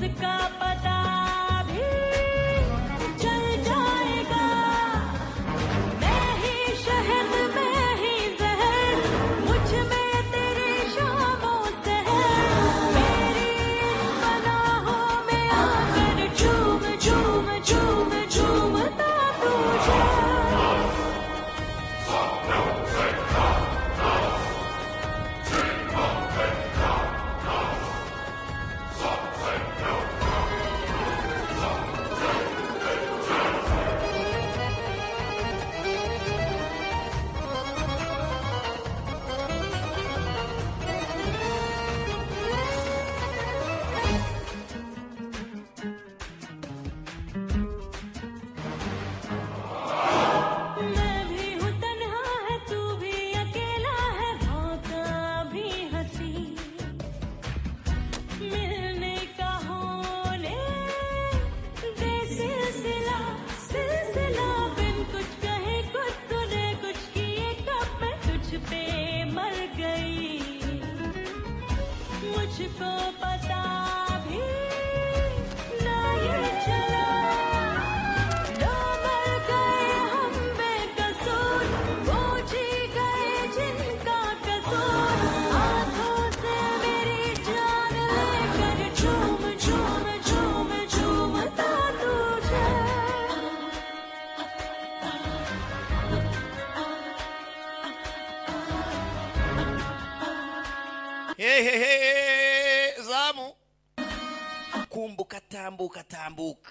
उसका पता भी चल जाएगा। मैं ही शहद मैं ही जहर, मुझ में तेरी शामों सहर, मेरी पनाहों में आकर झूम झूम झूम झूमता तू जा। मैं भी हूँ तन्हा है तू भी अकेला है, मौका भी हंसी मिलने का होने दे सिलसिला सिलसिला, बिन कुछ कहे कुछ सुने कुछ किए कब मैं तुझ पे मर गई। मुझको पता भी ना ये चला, लो मर गए हम बेकसूर, वो जी गए जिनका कसूर, आंखों से मेरी जान लेकर झूम झूम झूम झूमता तू जा। Zamu kumbuka tambuka tambuka.